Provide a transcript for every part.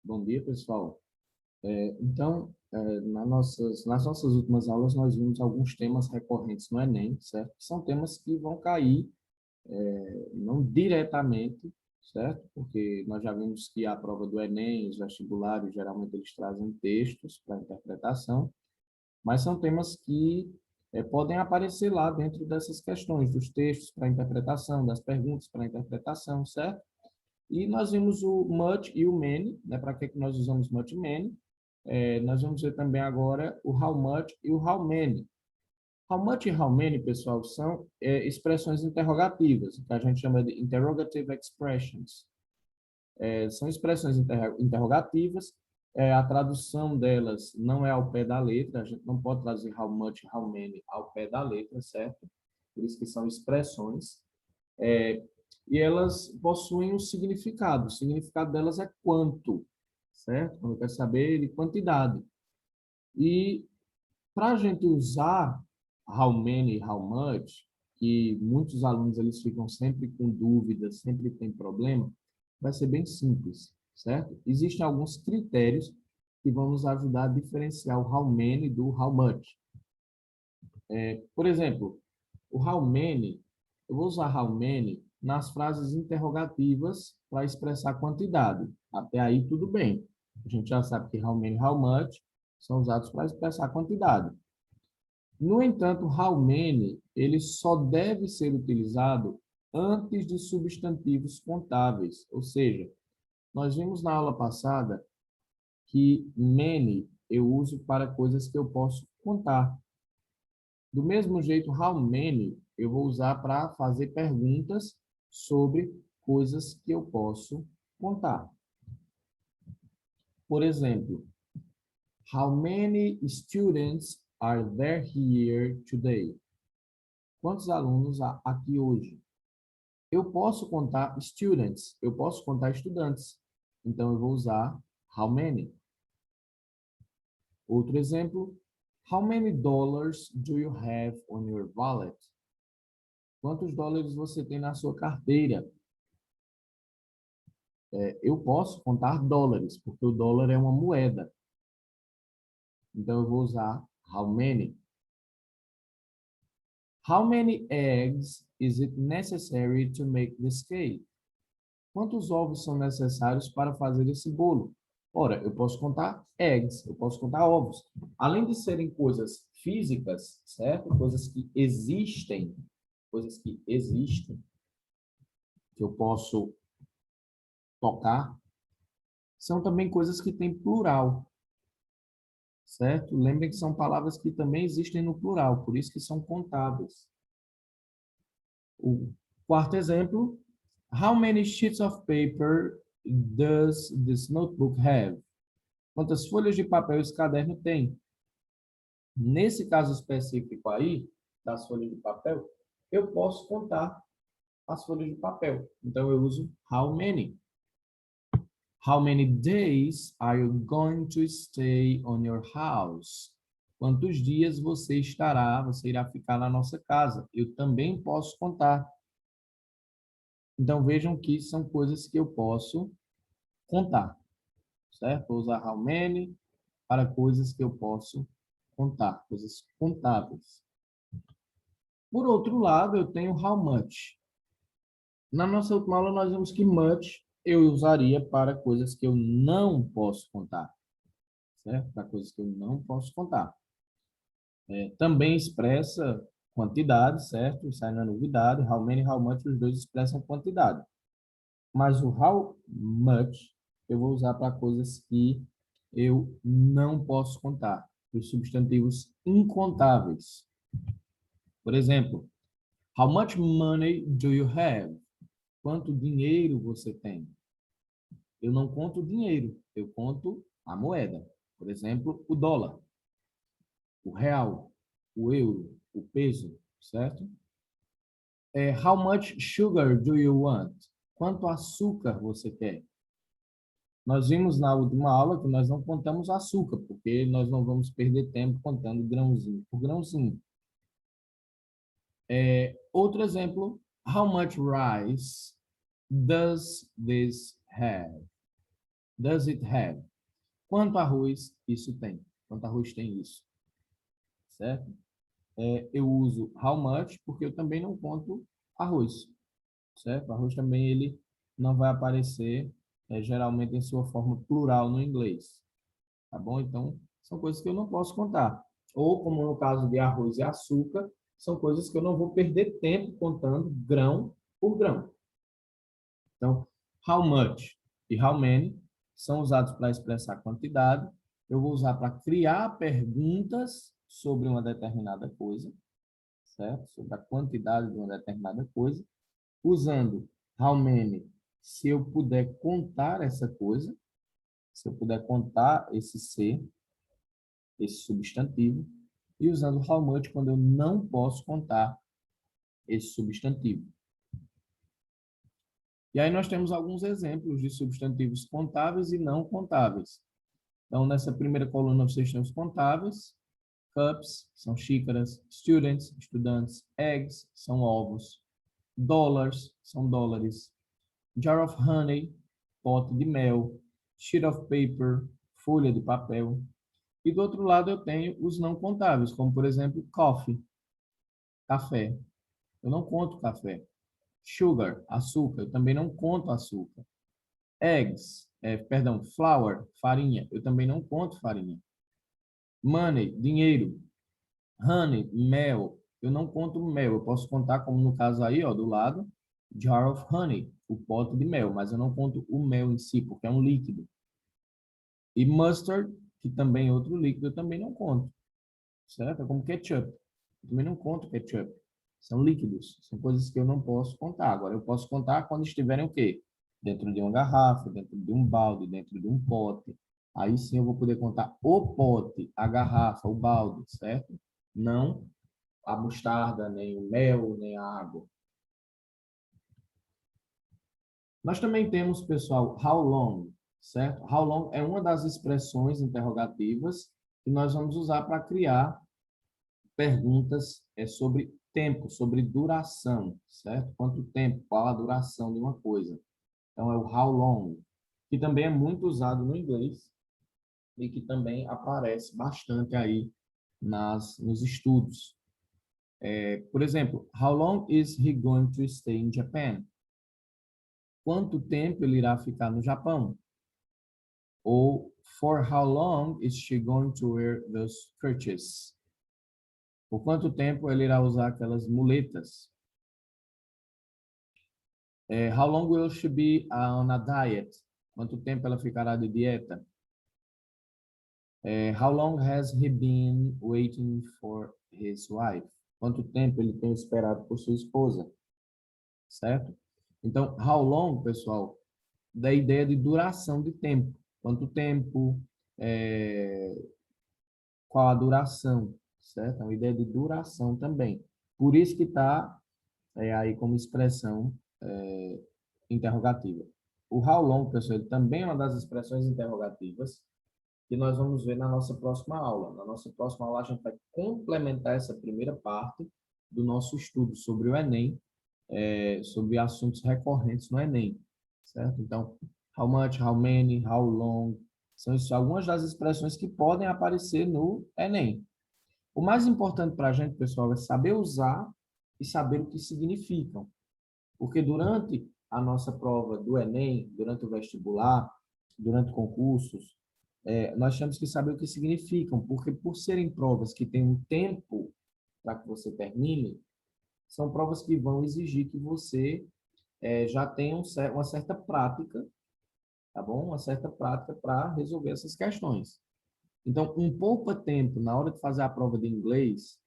Bom dia, pessoal. Nas nossas últimas aulas, nós vimos alguns temas recorrentes no Enem, certo? São temas que vão cair, não diretamente, certo? Porque nós já vimos que a prova do Enem, os vestibulares, geralmente eles trazem textos para interpretação, mas são temas que podem aparecer lá dentro dessas questões, dos textos para interpretação, das perguntas para interpretação, certo? E nós vimos o much e o many, né? Para que nós usamos much e many. Nós vamos ver também agora o how much e o how many. How much e how many, pessoal, são expressões interrogativas, que a gente chama de interrogative expressions. São expressões interrogativas, a tradução delas não é ao pé da letra, a gente não pode trazer how much e how many ao pé da letra, certo? Por isso que são expressões. E elas possuem um significado. O significado delas é quanto, certo? Quando eu quero saber de quantidade. E para a gente usar how many, how much, que muitos alunos eles ficam sempre com dúvidas, sempre tem problema, vai ser bem simples, certo? Existem alguns critérios que vão nos ajudar a diferenciar o how many do how much. Por exemplo, o how many, eu vou usar how many nas frases interrogativas para expressar quantidade. Até aí tudo bem. A gente já sabe que how many, how much são usados para expressar quantidade. No entanto, how many, ele só deve ser utilizado antes de substantivos contáveis. Ou seja, nós vimos na aula passada que many eu uso para coisas que eu posso contar. Do mesmo jeito, how many eu vou usar para fazer perguntas sobre coisas que eu posso contar. Por exemplo, how many students are there here today? Quantos alunos há aqui hoje? Eu posso contar students, eu posso contar estudantes. Então, eu vou usar how many. Outro exemplo, how many dollars do you have on your wallet? Quantos dólares você tem na sua carteira? Eu posso contar dólares, porque o dólar é uma moeda. Então, eu vou usar how many. How many eggs is it necessary to make this cake? Quantos ovos são necessários para fazer esse bolo? Ora, eu posso contar eggs, eu posso contar ovos. Além de serem coisas físicas, certo? Coisas que existem, que eu posso tocar, são também coisas que têm plural, certo? Lembrem que são palavras que também existem no plural, por isso que são contáveis. O quarto exemplo, how many sheets of paper does this notebook have? Quantas folhas de papel esse caderno tem? Nesse caso específico aí, das folhas de papel, eu posso contar as folhas de papel. Então, eu uso how many. How many days are you going to stay on your house? Quantos dias você irá ficar na nossa casa? Eu também posso contar. Então, vejam que são coisas que eu posso contar, certo? Vou usar how many para coisas que eu posso contar, coisas contáveis. Por outro lado, eu tenho how much. Na nossa última aula, nós vimos que much eu usaria para coisas que eu não posso contar, certo? Para coisas que eu não posso contar. Também expressa quantidade, certo? Isso aí não é novidade. How many, how much, os dois expressam quantidade. Mas o how much eu vou usar para coisas que eu não posso contar. Os substantivos incontáveis. Por exemplo, how much money do you have? Quanto dinheiro você tem? Eu não conto o dinheiro, eu conto a moeda. Por exemplo, o dólar, o real, o euro, o peso, certo? How much sugar do you want? Quanto açúcar você quer? Nós vimos na última aula que nós não contamos açúcar, porque nós não vamos perder tempo contando grãozinho por grãozinho. Outro exemplo, how much rice does this have? Does it have? Quanto arroz isso tem? Quanto arroz tem isso? Certo? Eu uso how much porque eu também não conto arroz. Certo? Arroz também ele não vai aparecer geralmente em sua forma plural no inglês. Tá bom? Então, são coisas que eu não posso contar. Ou, como no caso de arroz e açúcar, são coisas que eu não vou perder tempo contando grão por grão. Então, how much e how many são usados para expressar quantidade. Eu vou usar para criar perguntas sobre uma determinada coisa, certo? Sobre a quantidade de uma determinada coisa. Usando how many, se eu puder contar essa coisa, se eu puder contar esse ser, esse substantivo, e usando how much quando eu não posso contar esse substantivo. E aí nós temos alguns exemplos de substantivos contáveis e não contáveis. Então, nessa primeira coluna, vocês têm os contáveis. Cups, são xícaras. Students, estudantes. Eggs, são ovos. Dollars, são dólares. Jar of honey, pote de mel. Sheet of paper, folha de papel. E do outro lado eu tenho os não contáveis, como por exemplo, coffee, café. Eu não conto café. Sugar, açúcar. Eu também não conto açúcar. Eggs, flour, farinha. Eu também não conto farinha. Money, dinheiro. Honey, mel. Eu não conto mel. Eu posso contar, como no caso aí, ó, do lado, jar of honey, o pote de mel, mas eu não conto o mel em si, porque é um líquido. E mustard, que também é outro líquido, eu também não conto. Certo? É como ketchup. Eu também não conto ketchup. São líquidos, são coisas que eu não posso contar. Agora, eu posso contar quando estiverem o quê? Dentro de uma garrafa, dentro de um balde, dentro de um pote. Aí sim eu vou poder contar o pote, a garrafa, o balde, certo? Não a mostarda, nem o mel, nem a água. Nós também temos, pessoal, how long, certo? How long é uma das expressões interrogativas que nós vamos usar para criar perguntas sobre tempo, sobre duração, certo? Quanto tempo, qual a duração de uma coisa. Então, é o how long, que também é muito usado no inglês e que também aparece bastante aí nos estudos. Por exemplo, how long is he going to stay in Japan? Quanto tempo ele irá ficar no Japão? Ou, for how long is she going to wear those crutches? Por quanto tempo ele irá usar aquelas muletas? How long will she be on a diet? Quanto tempo ela ficará de dieta? How long has he been waiting for his wife? Quanto tempo ele tem esperado por sua esposa? Certo? Então, how long, pessoal, da ideia de duração de tempo. Quanto tempo, qual a duração, certo? É uma ideia de duração também. Por isso que está aí como expressão interrogativa. O how long, pessoal, ele também é uma das expressões interrogativas que nós vamos ver na nossa próxima aula. Na nossa próxima aula, a gente vai complementar essa primeira parte do nosso estudo sobre o Enem, sobre assuntos recorrentes no Enem, certo? Então, how much, how many, how long, são isso, algumas das expressões que podem aparecer no Enem. O mais importante para a gente, pessoal, é saber usar e saber o que significam. Porque durante a nossa prova do Enem, durante o vestibular, durante concursos, nós temos que saber o que significam, porque por serem provas que têm um tempo para que você termine, são provas que vão exigir que você já tenha uma certa prática, tá bom? Uma certa prática para resolver essas questões. Então, um poupa-tempo na hora de fazer a prova de inglês,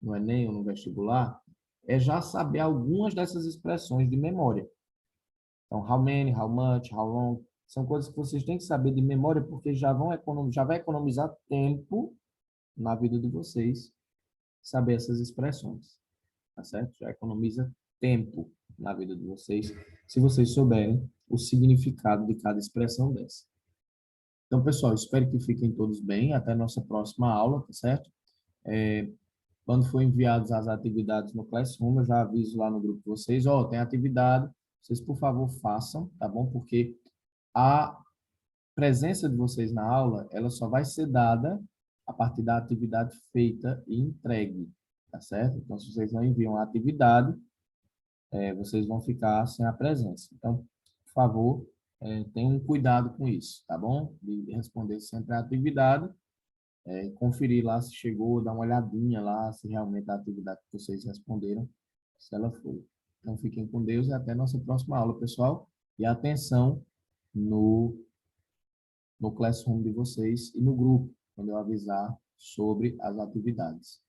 no Enem ou no vestibular, é já saber algumas dessas expressões de memória. Então, how many, how much, how long, são coisas que vocês têm que saber de memória porque já vai economizar tempo na vida de vocês saber essas expressões, tá certo? Já economiza tempo na vida de vocês se vocês souberem o significado de cada expressão dessa. Então, pessoal, espero que fiquem todos bem. Até a nossa próxima aula, tá certo? Quando for enviadas as atividades no Classroom, eu já aviso lá no grupo de vocês, tem atividade, vocês, por favor, façam, tá bom? Porque a presença de vocês na aula, ela só vai ser dada a partir da atividade feita e entregue, tá certo? Então, se vocês não enviam a atividade, vocês vão ficar sem a presença. Então, por favor, tenham cuidado com isso, tá bom? De responder sempre a atividade, conferir lá se chegou, dar uma olhadinha lá, se realmente a atividade que vocês responderam, se ela foi. Então, fiquem com Deus e até nossa próxima aula, pessoal. E atenção no Classroom de vocês e no grupo, quando eu avisar sobre as atividades.